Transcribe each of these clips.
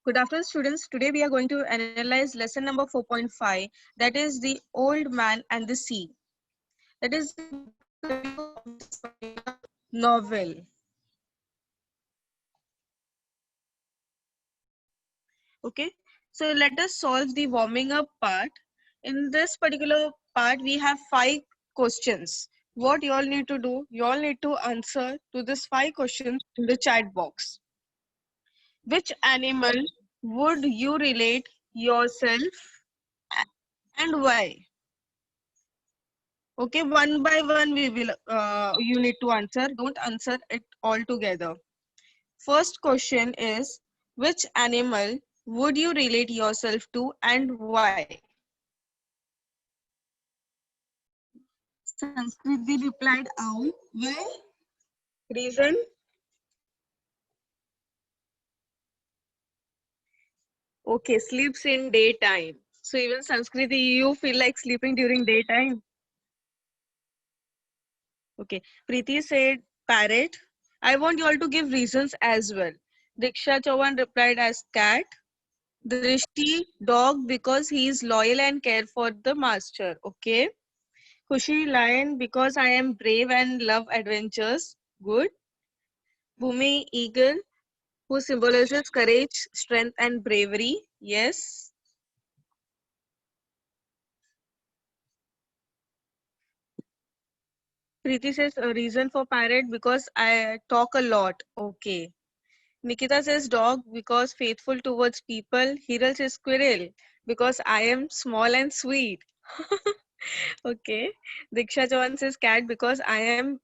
Good afternoon, students. Today we are going to analyze lesson number 4.5, that is the Old Man and the Sea. That is the novel. Okay, so let us solve the warming up part. In this particular part, we have 5 questions. What you all need to do, you all need to answer to these 5 questions in the chat box. Which animal would you relate yourself and why? Okay, one by one we will you need to answer. Don't answer it all together. First question is, which animal would you relate yourself to and why? Sanskriti replied, owl. Why? Reason? Okay, sleeps in daytime. So even Sanskriti, you feel like sleeping during daytime? Okay. Preeti said parrot. I want you all to give reasons as well. Diksha Chauhan replied as cat. Drishti, dog because he is loyal and care for the master. Okay. Khushi, lion because I am brave and love adventures. Good. Bhumi, eagle who symbolizes courage, strength and bravery. Yes. Preeti says a reason for parrot because I talk a lot. Okay. Nikita says dog because faithful towards people. Hiral says squirrel because I am small and sweet. Okay. Diksha Chauhan says cat because I am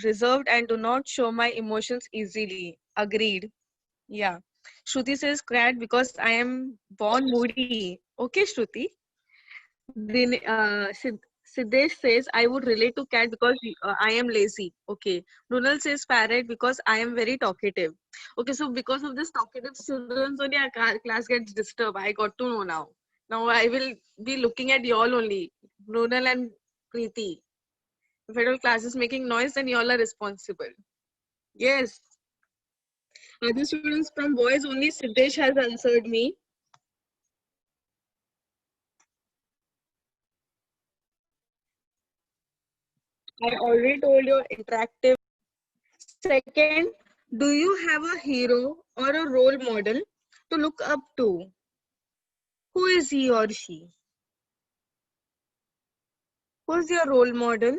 reserved and do not show my emotions easily. Agreed. Yeah. Shruti says cat because I am born moody. Okay, Shruti. Siddesh says I would relate to cat because I am lazy. Okay. Runal says parrot because I am very talkative. Okay, so because of this talkative students only our class gets disturbed. I got to know now. Now I will be looking at y'all only, Runal and Preeti. If at all class is making noise, then y'all are responsible. Yes. Other students from boys only Siddesh has answered me. I already told you interactive. Second, do you have a hero or a role model to look up to? Who is he or she? Who's your role model?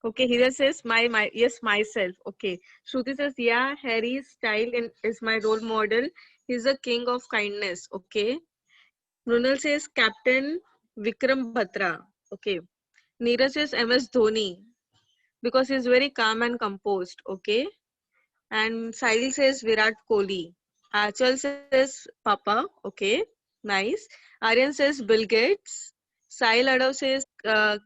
Okay, Hira says my yes myself. Okay, Shruti says yeah, Harry's style is my role model. He's a king of kindness. Okay, Runal says Captain Vikram Batra. Okay, Neeraj says MS Dhoni because he's very calm and composed. Okay, and Sahil says Virat Kohli. Achal says Papa. Okay, nice. Aryan says Bill Gates. Sahil Adav says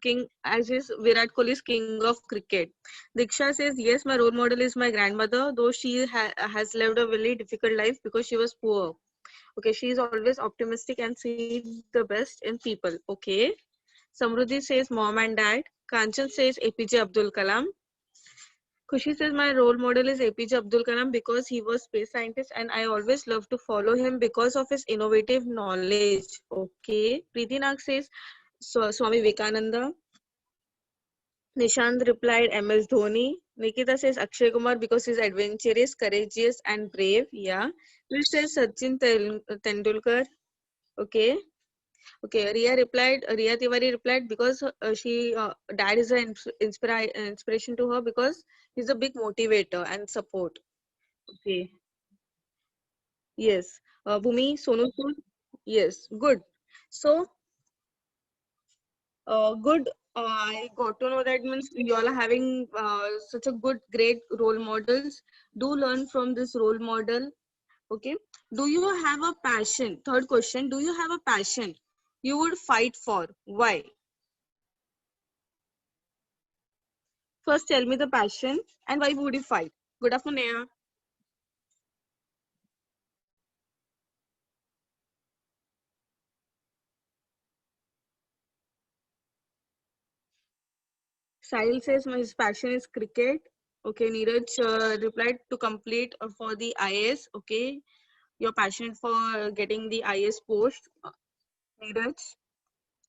King, as is Virat Kohli is king of cricket. Diksha says yes, my role model is my grandmother, though she has lived a very difficult life because she was poor. Okay, she is always optimistic and see the best in people. Okay. Samruddhi says mom and dad. Kanchan says APJ Abdul Kalam. Khushi says my role model is APJ Abdul Kalam because he was space scientist and I always love to follow him because of his innovative knowledge. Okay. Preeti Nag says Swami Vivekananda. Nishant replied MS Dhoni. Nikita says Akshay Kumar because he's adventurous, courageous and brave. Yeah. Krish says Sachin Tendulkar. Okay. Okay, Ria Tiwari replied because dad is an inspiration to her because he's a big motivator and support. Okay, yes. Bhumi, Sonu Sood, yes, good. So, good. I got to know that means you all are having such a good, great role models. Do learn from this role model. Okay. Do you have a passion? Third question. Do you have a passion you would fight for? Why? First, tell me the passion and why would you fight? Good afternoon, Neha. Sahil says my his passion is cricket. Okay, Neeraj replied to complete for the IS. Okay, you're passionate for getting the IS post. Neeraj.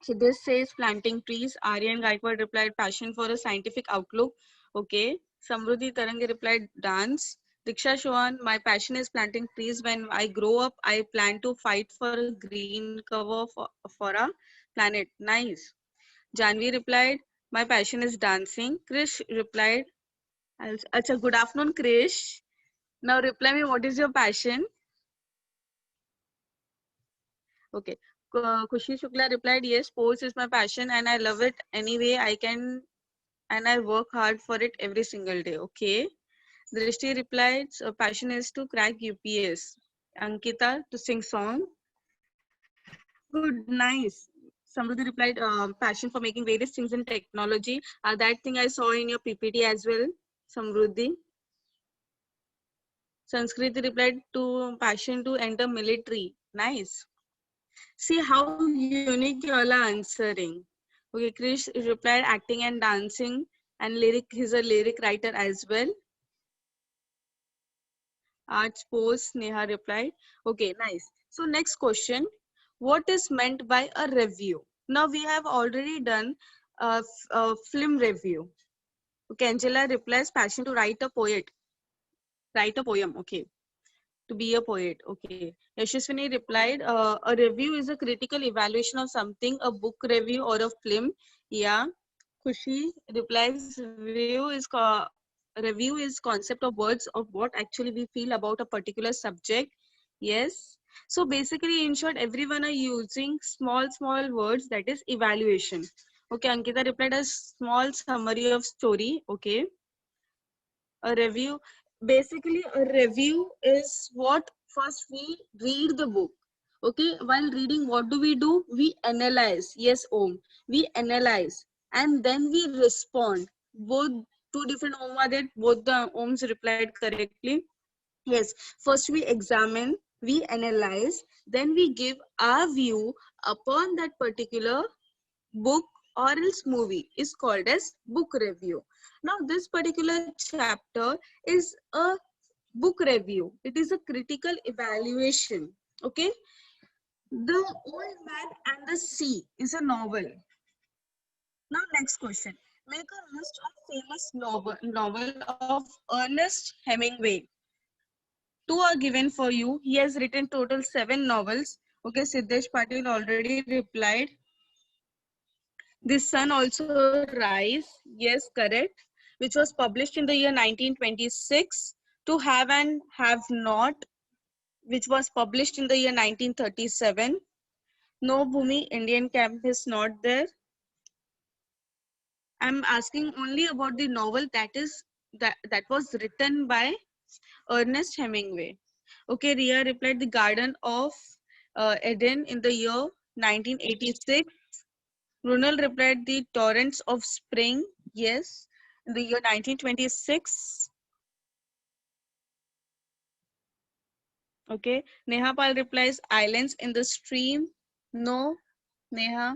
Siddesh says planting trees. Aryan Gaikwad replied passion for a scientific outlook. Okay. Samruddhi Tarangi replied dance. Diksha Chauhan, my passion is planting trees. When I grow up, I plan to fight for a green cover for a planet. Nice. Janvi replied, my passion is dancing. Krish replied, Acha, good afternoon, Krish. Now reply me, what is your passion? Okay. Kushi Shukla replied, yes, sports is my passion and I love it anyway. I can and I work hard for it every single day. Okay. Drishti replied, so passion is to crack UPS. Ankita to sing song. Good, nice. Samruddhi replied, passion for making various things in technology. That thing I saw in your PPT as well, Samruddhi. Sanskriti replied to passion to enter military. Nice. See how unique you all are answering. Okay, Krish replied acting and dancing and lyric. He's a lyric writer as well. Arts post, Neha replied. Okay, nice. So next question. What is meant by a review? Now we have already done a film review. Okay, Angela replies passion to write a poet. Write a poem. Okay. To be a poet. Okay. Yashaswini replied, a review is a critical evaluation of something, a book review or a film. Yeah. Khushi replies, review is concept of words of what actually we feel about a particular subject. Yes. So basically, in short, everyone are using small words, that is evaluation. Okay, Ankita replied a small summary of story. Okay. A review, basically a review is what first we read the book. Okay, while reading, what do? We analyze. Yes, Om. We analyze and then we respond. Both two different Om are there, both the Oms replied correctly. Yes, first we examine, we analyze, then we give our view upon that particular book or else movie is called as book review. Now this particular chapter is a book review. It is a critical evaluation. Okay. The Old Man and the Sea is a novel. Now next question. Make a list of famous novel of Ernest Hemingway. Two are given for you. He has written total 7 novels. Okay, Siddesh Patil already replied. The Sun Also Rise, yes, correct, which was published in the year 1926. To Have and Have Not, which was published in the year 1937. No Bhumi Indian Camp is not there. I'm asking only about the novel that was written by Ernest Hemingway. Okay, Ria replied The Garden of Eden in the year 1986. Ronald replied The Torrents of Spring, yes, in the year 1926. Okay, Neha Pal replies Islands in the Stream. No, Neha.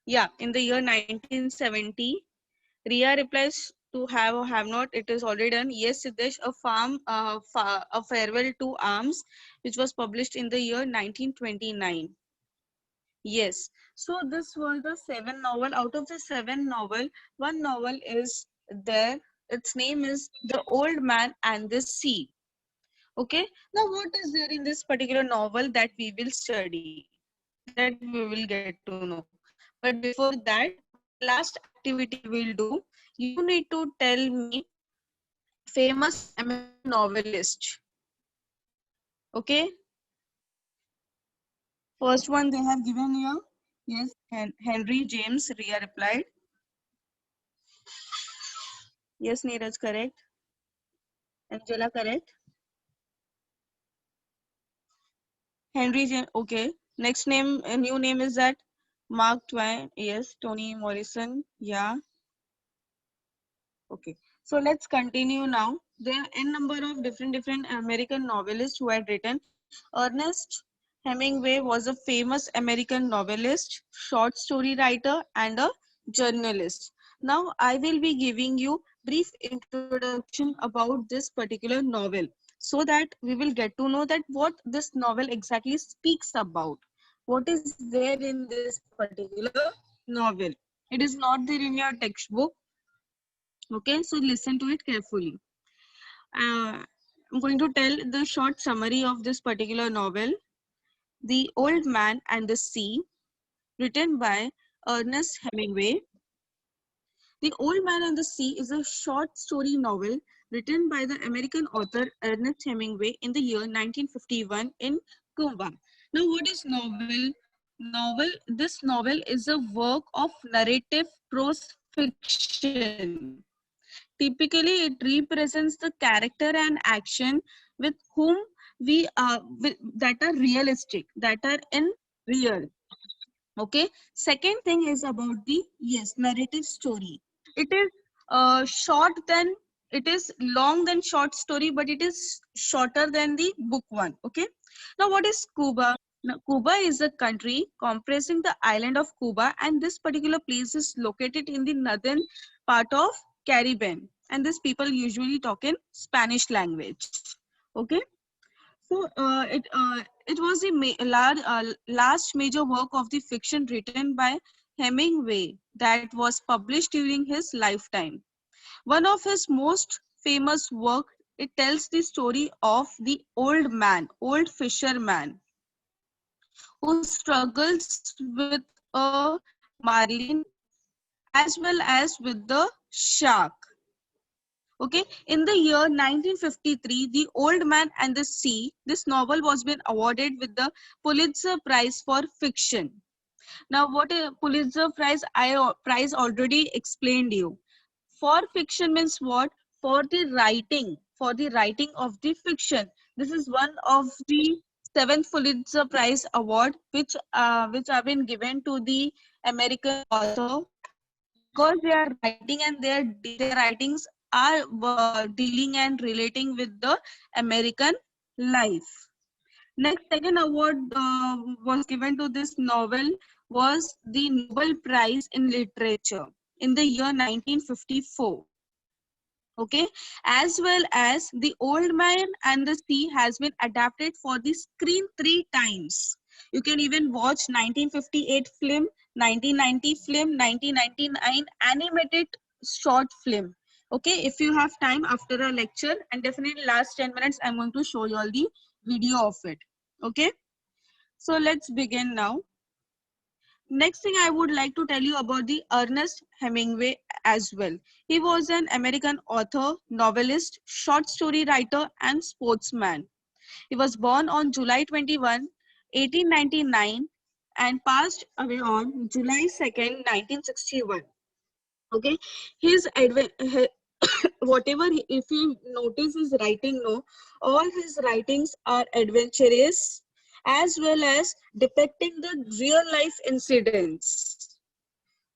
Yeah, in the year 1970. Ria replies to Have or Have Not. It is already done. Yes, Siddesh, A Farewell to Arms, which was published in the year 1929. Yes. So this was the 7 novel. Out of the 7 novel, one novel is there. Its name is The Old Man and the Sea. Okay. Now what is there in this particular novel that we will study? That we will get to know. But before that, the last activity we will do, you need to tell me famous American novelist. Okay. First one they have given here. Yes, Henry James, Ria replied. Yes, Neeraj, correct. Angela, correct. Henry James, okay. Next name, a new name is that Mark Twain. Yes, Toni Morrison. Yeah, okay. So let's continue now. There are n number of different American novelists who had written. Ernest Hemingway was a famous American novelist, short story writer, and a journalist. Now I will be giving you brief introduction about this particular novel, so that we will get to know that what this novel exactly speaks about. What is there in this particular novel? It is not there in your textbook. Okay, so listen to it carefully. I'm going to tell the short summary of this particular novel, The Old Man and the Sea, written by Ernest Hemingway. The Old Man and the Sea is a short story novel written by the American author Ernest Hemingway in the year 1951 in Cuba. Now, what is novel? This novel is a work of narrative prose fiction. Typically, it represents the character and action with whom that are realistic, that are in real. Okay. Second thing is about the narrative story. It is short than it is long than short story, but it is shorter than the book one. Okay. Now, what is Cuba? Now, Cuba is a country comprising the island of Cuba, and this particular place is located in the northern part of Caribbean. And these people usually talk in Spanish language. Okay. So it was the last major work of the fiction written by Hemingway that was published during his lifetime. One of his most famous work, it tells the story of the old fisherman, who struggles with a marlin as well as with the shark. Okay, in the year 1953, The Old Man and the Sea, this novel was been awarded with the Pulitzer Prize for Fiction. Now, what a Pulitzer Prize? Prize already explained you. For fiction means what? For the writing of the fiction. This is one of the 7th Pulitzer Prize award, which have been given to the American author, because they are writing and their writings are dealing and relating with the American life. Next, second award was given to this novel was the Nobel Prize in Literature in the year 1954. Okay, as well as The Old Man and the Sea has been adapted for the screen 3 times. You can even watch 1958 film, 1990 film, 1999 animated short film. Okay, if you have time after a lecture, and definitely last 10 minutes I'm going to show you all the video of it. Okay, so let's begin now. Next thing I would like to tell you about the Ernest Hemingway as well. He was an American author, novelist, short story writer, and sportsman. He was born on July 21, 1899 and passed away on July 2nd, 1961. Okay, his whatever if you notice his writing, no, all his writings are adventurous as well as depicting the real life incidents.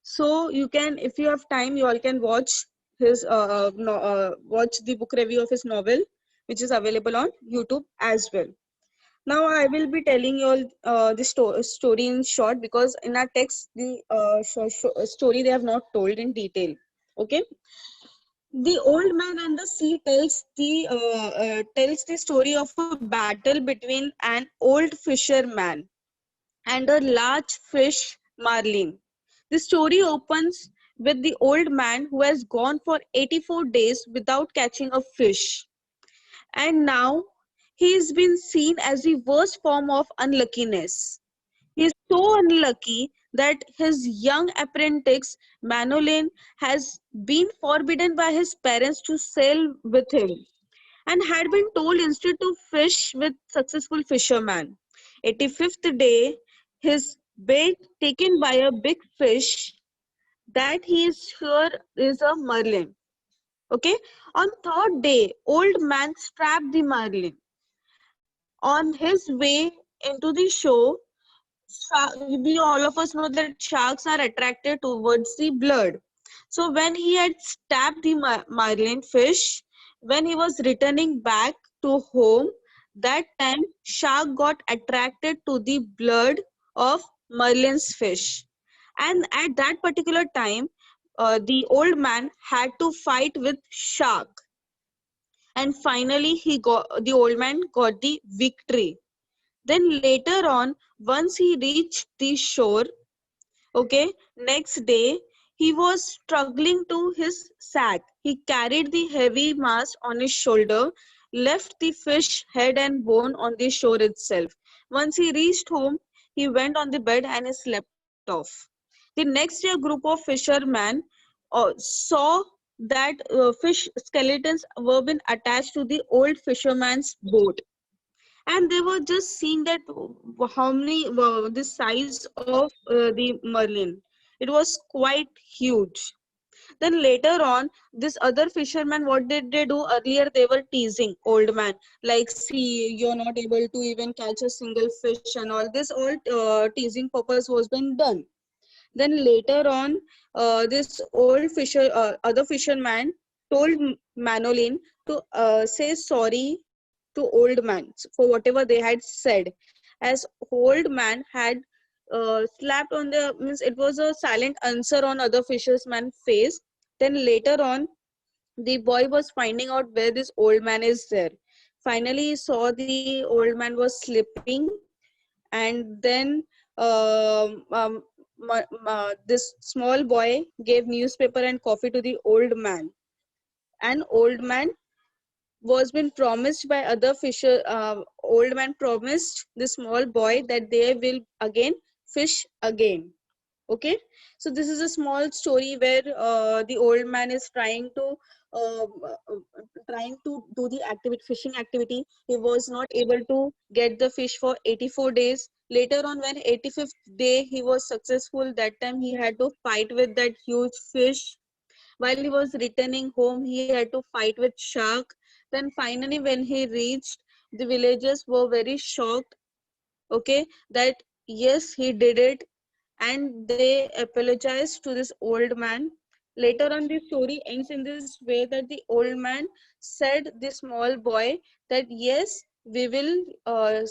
So you can, if you have time, you all can watch his watch the book review of his novel, which is available on YouTube as well. Now I will be telling you all the story in short, because in our text the story they have not told in detail. Okay, The Old Man and the Sea tells the story of a battle between an old fisherman and a large fish marlin. The story opens with the old man who has gone for 84 days without catching a fish, and now he has been seen as the worst form of unluckiness. He is so unlucky that his young apprentice Manolin has been forbidden by his parents to sail with him, and had been told instead to fish with successful fishermen. 85th day, his bait taken by a big fish that he is sure is a marlin. Okay, on third day, old man strapped the marlin. On his way into the shore, we all of us know that sharks are attracted towards the blood. So when he had stabbed the marlin fish, when he was returning back to home, that time shark got attracted to the blood of marlin's fish. And at that particular time, the old man had to fight with shark, and finally the old man got the victory. Then later on, once he reached the shore, okay, next day he was struggling to his sack. He carried the heavy mass on his shoulder, left the fish head and bone on the shore itself. Once he reached home, he went on the bed and he slept off. The next day, a group of fishermen saw that fish skeletons were been attached to the old fisherman's boat, and they were just seeing that how many the size of the marlin. It was quite huge. Then later on, this other fisherman, what did they do? Earlier they were teasing old man, like, see, you're not able to even catch a single fish, and all this all teasing purpose was been done. Then later on, this other fisherman told Manolin to say sorry to old man for whatever they had said, as old man had slapped on the, means it was a silent answer on other fisherman's face. Then later on, the boy was finding out where this old man is there. Finally, he saw the old man was sleeping, and then this small boy gave newspaper and coffee to the old man. And old man was been promised by other fisher. Old man promised the small boy that they will again fish again. Okay, so this is a small story where the old man is uh, trying to do the activity, fishing activity. He was not able to get the fish for 84 days. Later on, when 85th day he was successful, that time he had to fight with that huge fish. While he was returning home, he had to fight with shark. Then finally, when he reached, the villagers were very shocked, okay, that yes, he did it, and they apologized to this old man. Later on, the story ends in this way, that the old man said the small boy that yes, we will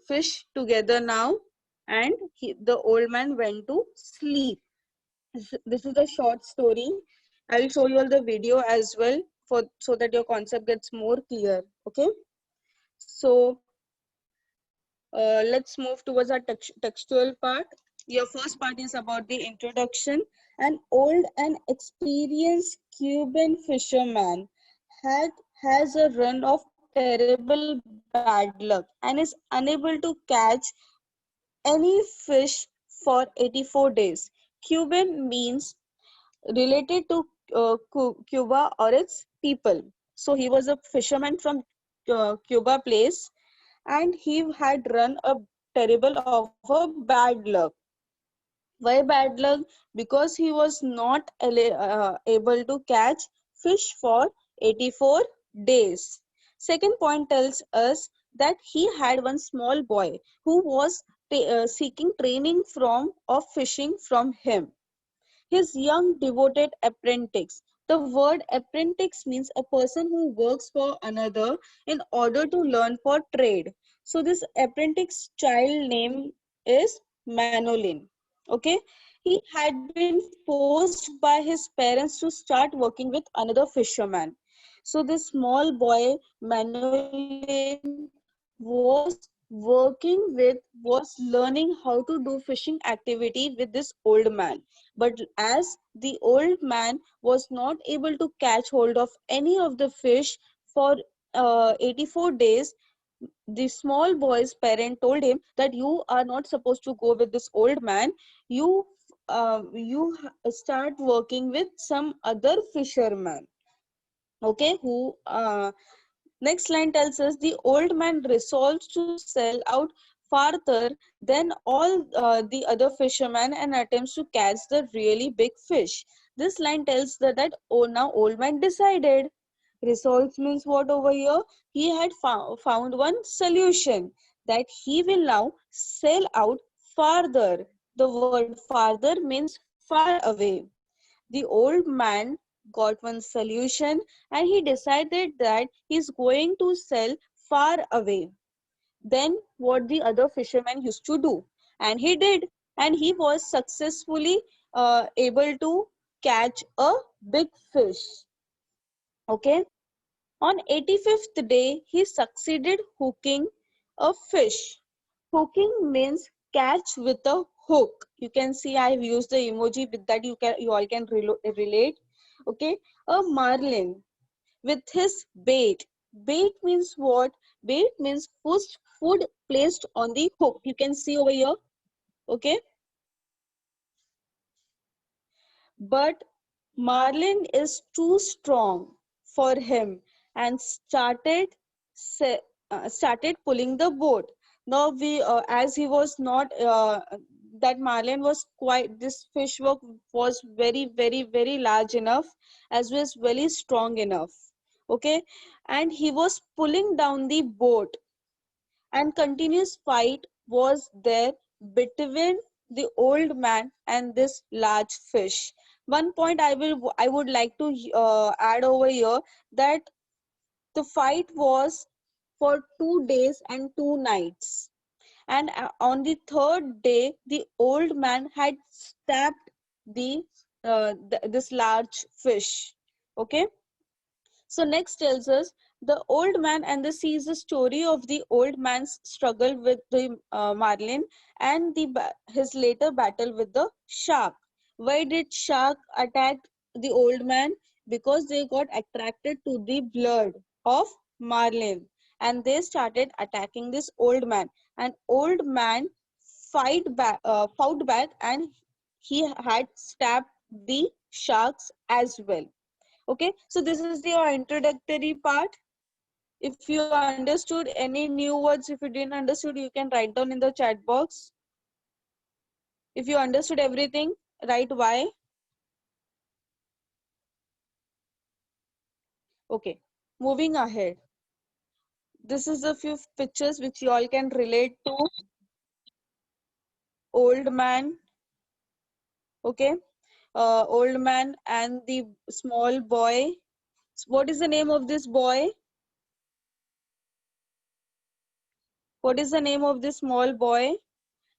fish together now, and the old man went to sleep. This is a short story. I will show you all the video as well, for so that your concept gets more clear. Okay, so let's move towards our textual part. Your first part is about the introduction. An old and experienced Cuban fisherman had has a run of terrible bad luck and is unable to catch any fish for 84 days. Cuban means related to Cuba or its people. So he was a fisherman from Cuba place, and he had run a terrible of a bad luck. Why bad luck? Because he was not able to catch fish for 84 days. Second point tells us that he had one small boy who was seeking training from of fishing from him, his young devoted apprentice. The word apprentice means a person who works for another in order to learn for trade. So this apprentice child name is Manolin. Okay, he had been forced by his parents to start working with another fisherman. So this small boy Manolin was working with, was learning how to do fishing activity with this old man. But as the old man was not able to catch hold of any of the fish for 84 days, the small boy's parent told him that you are not supposed to go with this old man. You start working with some other fisherman, okay, who next line tells us the old man resolves to sell out farther than all the other fishermen and attempts to catch the really big fish. This line tells that oh, now old man decided. Resolves means what over here? He had found one solution, that he will now sell out farther. The word farther means far away. The old man got one solution, and he decided that he's going to sell far away than what the other fishermen used to do. And he did. And he was successfully able to catch a big fish. Okay. On 85th day, he succeeded hooking a fish. Hooking means catch with a hook. You can see I've used the emoji with that you all can relate. Okay. A marlin with his bait. Bait means what? Bait means food placed on the hook. You can see over here. Okay. But Marlin is too strong for him and started pulling the boat. Now as he was not that Marlin was quite this was very large enough as well as very strong enough. Okay, and he was pulling down the boat, and continuous fight was there between the old man and this large fish. One point I would like to add over here, that the fight was for 2 days and 2 nights, and on the third day the old man had stabbed this large fish. Okay. So next tells us the old man and the sea is the story of the old man's struggle with the marlin and his later battle with the shark. Why did shark attack the old man? Because they got attracted to the blood of marlin and they started attacking this old man. And old man fought back and he had stabbed the sharks as well. Okay, so this is the introductory part. If you understood any new words, if you didn't understood, you can write down in the chat box. If you understood everything, write Y. Okay, moving ahead. This is a few pictures which you all can relate to. Old man, okay, old man and the small boy. What is the name of this boy? What is the name of this small boy?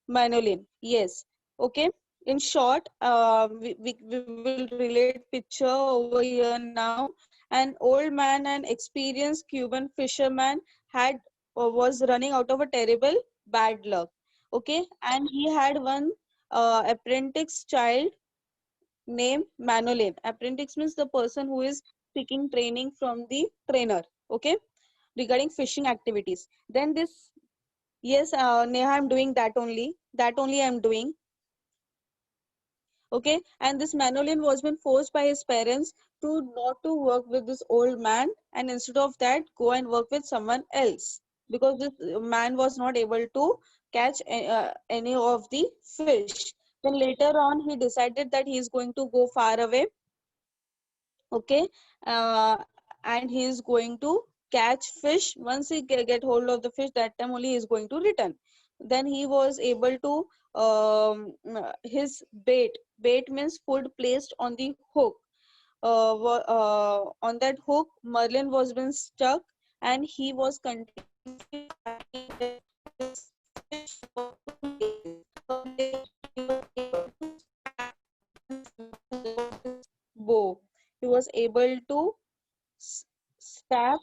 Manolin. Yes. Okay. In short, we will relate picture over here now. An old man, an experienced Cuban fisherman, had was running out of a terrible bad luck. Okay, and he had one apprentice child named Manolin. Apprentice means the person who is seeking training from the trainer. Okay, regarding fishing activities. Then this Yes, Neha, I'm doing that only. That only I'm doing. Okay, and this Manolin was been forced by his parents to not to work with this old man, and instead of that, go and work with someone else because this man was not able to catch any of the fish. Then later on, he decided that he is going to go far away. Okay, and he is going to catch fish. Once he get hold of the fish, that time only he is going to return. Then he was able to his bait means food placed on the hook. On that hook Merlin was been stuck and he was continuously fighting with this fish for 2 days. He was able to bow. He was able to stab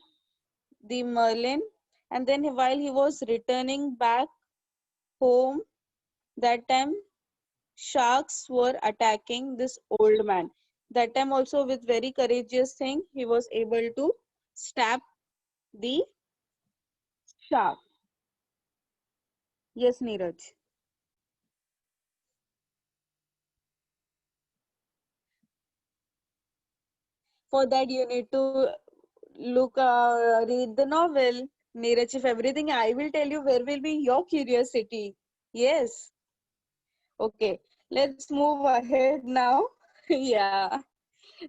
the Merlin, and then while he was returning back home, that time sharks were attacking this old man. That time also with very courageous thing, he was able to stab the shark. Yes, Neeraj. For that you need to read the novel. Neeraj, if everything I will tell you, where will be your curiosity? Yes. Okay, let's move ahead now. Yeah.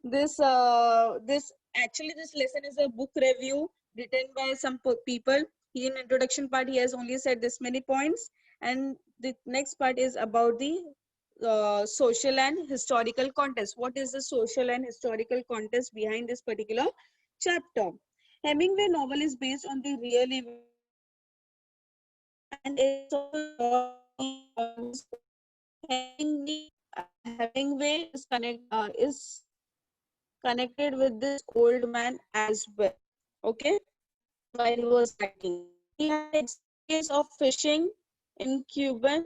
This lesson is a book review written by some people. In introduction part he has only said this many points, and the next part is about the social and historical context. What is the social and historical context behind this particular chapter? Hemingway novel is based on the real events and it's also on this Hemingway Hemingway is connected with this old man as well. Okay, while he was writing, he had experience of fishing in Cuban.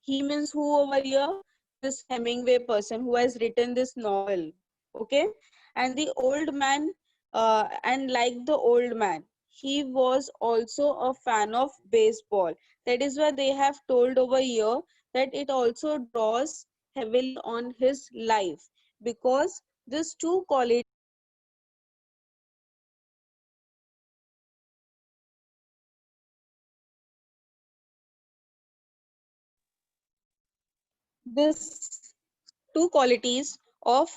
He means who over here? This Hemingway person who has written this novel. Okay, and the old man, and like the old man, he was also a fan of baseball. That is why they have told over here that it also draws heavily on his life, because these two qualities, this two qualities of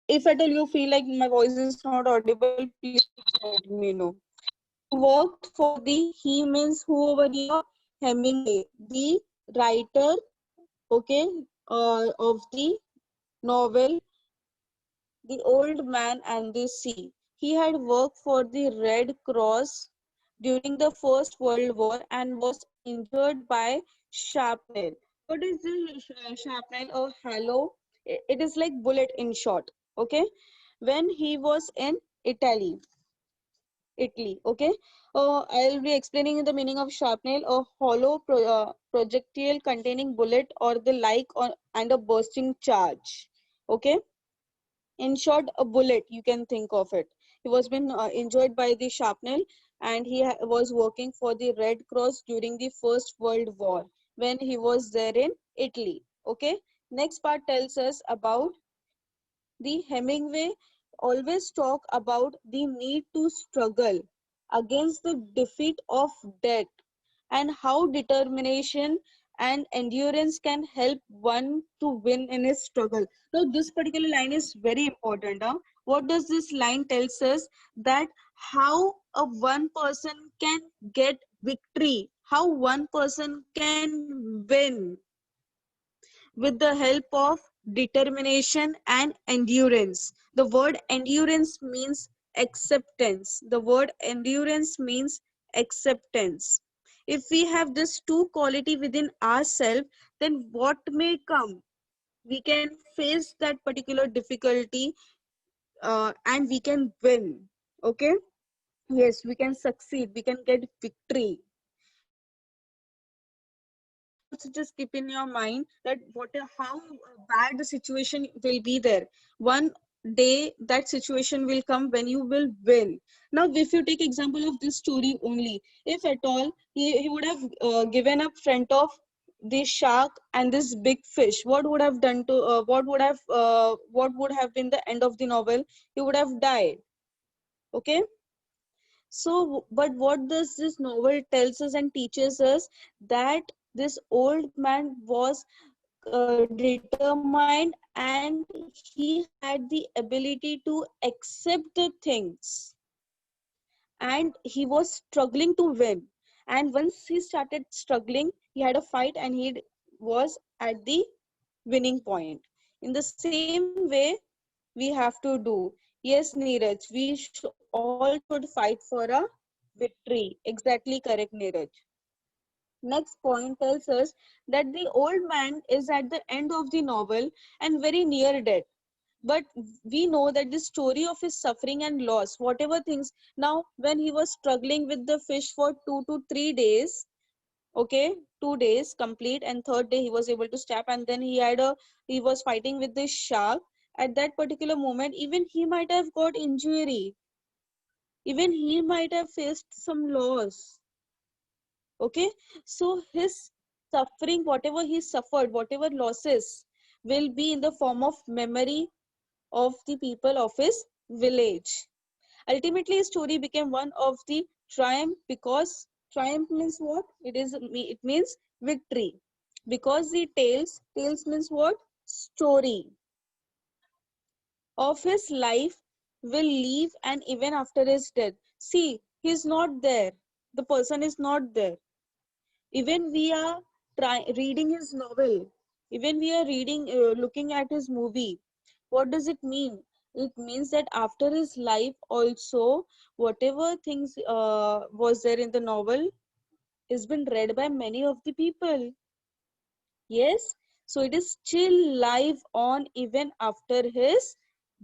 if at all you feel like my voice is not audible, please let me know. He worked for the, he means who over here? Hemingway, the writer, okay, of the novel The Old Man and the Sea. He had worked for the Red Cross during the First World War and was injured by shrapnel. What is the shrapnel or hollow? It is like bullet in short. Okay, when he was in Italy. Italy. Okay, I'll be explaining the meaning of shrapnel, a hollow projectile containing bullet or the like, and a bursting charge. Okay, in short, a bullet, you can think of it. He was been injured by the shrapnel, and he was working for the Red Cross during the First World War when he was there in Italy. Okay, next part tells us about the Hemingway always talk about the need to struggle against the defeat of death, and how determination and endurance can help one to win in his struggle. Now, this particular line is very important. Huh? What does this line tells us? That how a one person can get victory, how one person can win with the help of determination and endurance. The word endurance means acceptance. The word endurance means acceptance. If we have this two quality within ourselves, then what may come? We can face that particular difficulty, and we can win. Okay? Yes, we can succeed. We can get victory. This also just keep in your mind that how bad the situation will be there. One day that situation will come when you will win. Now, if you take example of this story only, if at all he would have given up front of the shark and this big fish, what would have done to what would have been the end of the novel? He would have died. Okay, so, but what does this novel tells us and teaches us? That this old man was determined, and he had the ability to accept the things, and he was struggling to win. And once he started struggling, he had a fight, and he was at the winning point. In the same way, we have to do. Yes, Neeraj, we all should fight for a victory. Exactly correct, Neeraj. Next point tells us that the old man is at the end of the novel and very near death. But we know that the story of his suffering and loss, whatever things, now when he was struggling with the fish for 2 to 3 days, okay, 2 days complete, and third day he was able to stab, and then he was fighting with the shark. At that particular moment, even he might have got injury, even he might have faced some loss. Okay, so his suffering, whatever he suffered, whatever losses, will be in the form of memory of the people of his village. Ultimately, his story became one of the triumph, because triumph means what? It means victory. Because the tales means what? Story of his life will live, and even after his death. See, he's not there. The person is not there. Even we are reading his novel, even we are looking at his movie. What does it mean? It means that after his life also, whatever things was there in the novel, It's been read by many of the people. Yes, so it is still live on even after his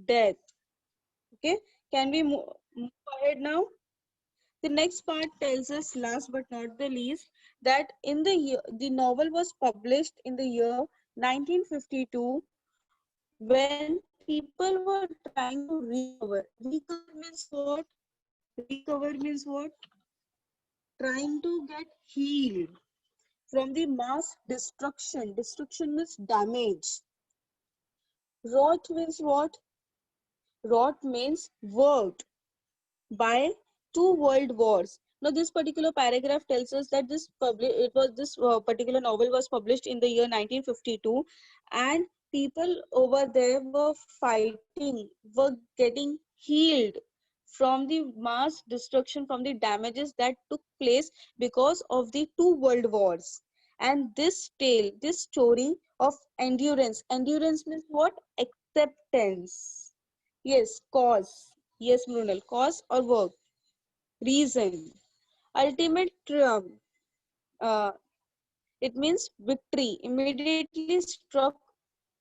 death. Okay, can we move ahead now? The next part tells us, last but not the least, that in the year the novel was published in the year 1952, when people were trying to recover. Recover means what? Recover means what? Trying to get healed from the mass destruction. Destruction means damage. Wrought means what? Wrought means worked by two world wars. Now, this particular paragraph tells us that this particular novel was published in the year 1952, and people over there were fighting, were getting healed from the mass destruction, from the damages that took place because of the two world wars. And this tale, this story of endurance, endurance means what? Acceptance. Yes, cause. Yes, Mrunal, cause or work. Reason. Ultimate triumph. Uh, it means victory. Immediately struck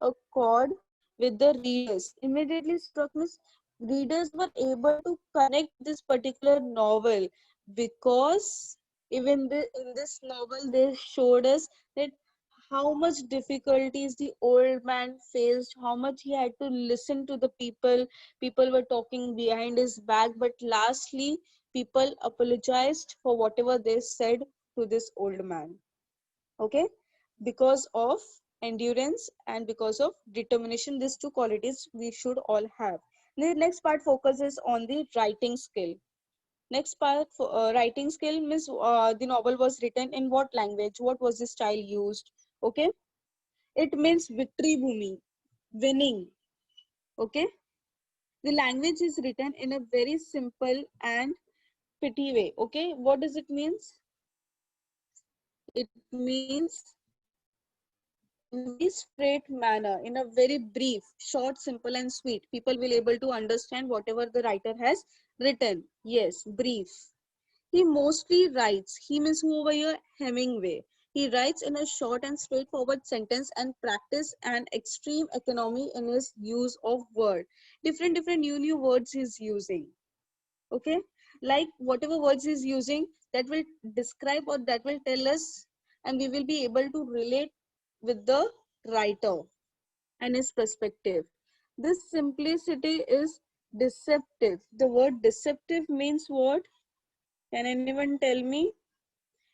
a chord with the readers. Immediately struck means readers were able to connect with this particular novel, because even in this novel they showed us that how much difficulties the old man faced, how much he had to listen to the people. People were talking behind his back, but lastly people apologized for whatever they said to this old man. Okay, because of endurance and because of determination, these two qualities we should all have. The next part focuses on the writing skill. Next part for writing skill means the novel was written in what language, what was the style used. Okay, it means victory bhumi, winning. Okay, the language is written in a very simple and pretty way. Okay, what does it means? It means in a very straight manner, in a very brief, short, simple, and sweet. People will able to understand whatever the writer has written. Yes, brief. He mostly writes. He means who over here? Hemingway. He writes in a short and straightforward sentence and practice an extreme economy in his use of word. Different new words he's using. Okay, like whatever words he's using, that will describe or that will tell us, and we will be able to relate with the writer and his perspective. This simplicity is deceptive. The word deceptive means what? Can anyone tell me?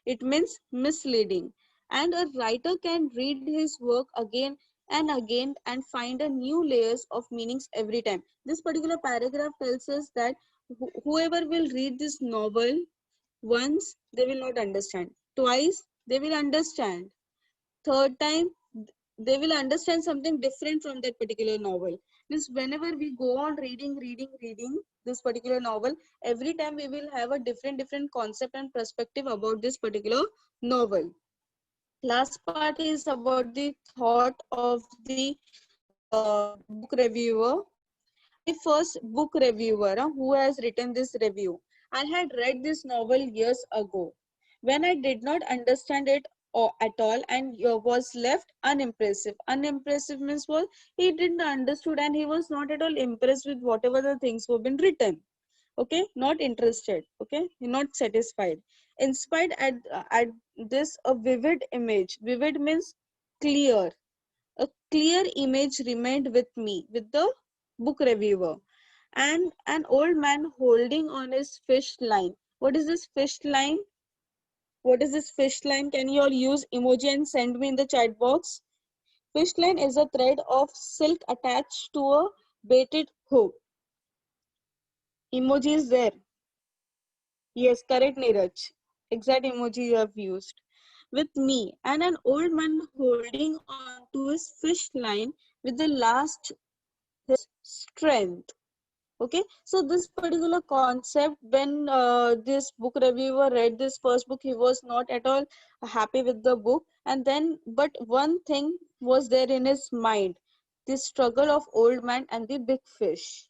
It means misleading. And a writer can read his work again and again and find a new layers of meanings every time. This particular paragraph tells us that whoever will read this novel once, they will not understand. Twice, they will understand. Third time, they will understand something different from that particular novel. Means whenever we go on reading this particular novel, every time we will have a different concept and perspective about this particular novel. Last part is about the thought of the book reviewer. The first book reviewer who has written this review. I had read this novel years ago when I did not understand it at all, and was left unimpressive. Unimpressive means what? He didn't understood and he was not at all impressed with whatever the things were been written. Okay, not interested. Okay, not satisfied. Inspired at this a vivid image. Vivid means clear. A clear image remained with me, with the book reviewer, and an old man holding on his fish line. What is this fish line? What is this fish line? Can you all use emoji and send me in the chat box? Fish line is a thread of silk attached to a baited hook. Emoji is there. Yes, correct, Neeraj. Exact emoji you have used. With me, and an old man holding on to his fish line with the last his strength. Okay, so this particular concept, when this book reviewer read this first book, he was not at all happy with the book, and then but one thing was there in his mind, the struggle of old man and the big fish.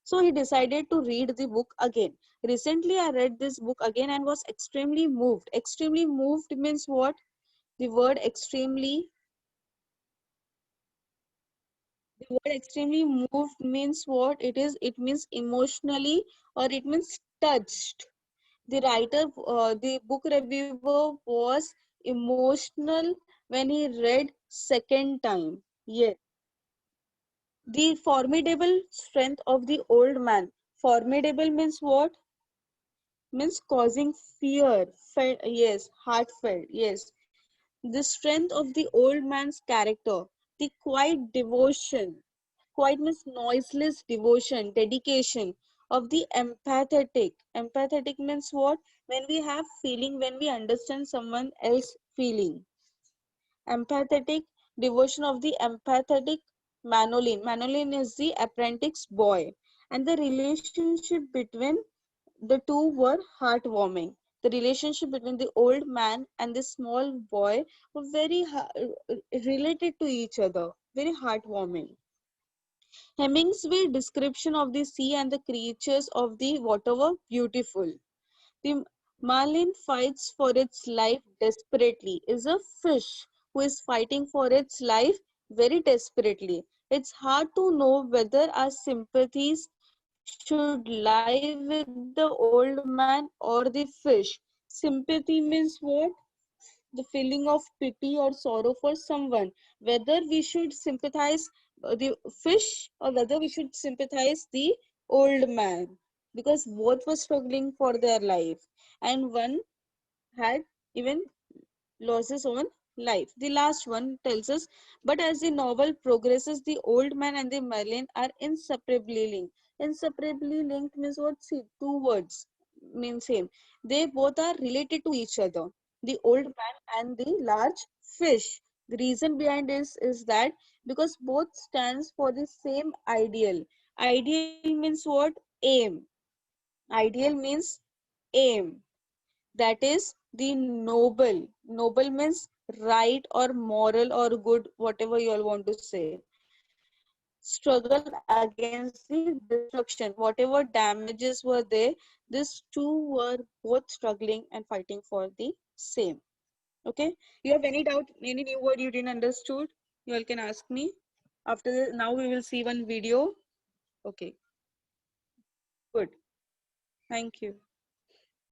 So he decided to read the book again. Recently, I read this book again and was extremely moved. Extremely moved means what? The word extremely, the word extremely moved means what? It is. It means emotionally, or it means touched. The writer, the book reviewer was emotional when he read second time. Yes. The formidable strength of the old man. Formidable means what? Means causing fear. Yes, heartfelt. Yes. The strength of the old man's character. The quiet devotion. Quiet means noiseless devotion, dedication of the empathetic. Empathetic means what? When we have feeling, when we understand someone else feeling. Empathetic devotion of the empathetic Manolin. Manolin is the apprentice boy, and the relationship between the two were heartwarming. The relationship between the old man and the small boy were very related to each other, very heartwarming. Hemingway's description of the sea and the creatures of the water were beautiful. The marlin fights for its life desperately. Is a fish who is fighting for its life very desperately. It's hard to know whether our sympathies should lie with the old man or the fish. Sympathy means what? The feeling of pity or sorrow for someone. Whether we should sympathize the fish or whether we should sympathize the old man, because both were struggling for their life and one had even lost his own life. The last one tells us, but as the novel progresses, the old man and the Merlin are inseparably linked. Inseparably linked means what? See, two words mean same. They both are related to each other. The old man and the large fish. The reason behind this is that because both stands for the same ideal. Ideal means what? Aim. Ideal means aim, that is the noble. Noble means right or moral or good, whatever you all want to say. Struggle against the destruction, whatever damages were there, these two were both struggling and fighting for the same. Okay, you have any doubt, any new word you didn't understood, you all can ask me after now we will see one video. Okay, good, thank you.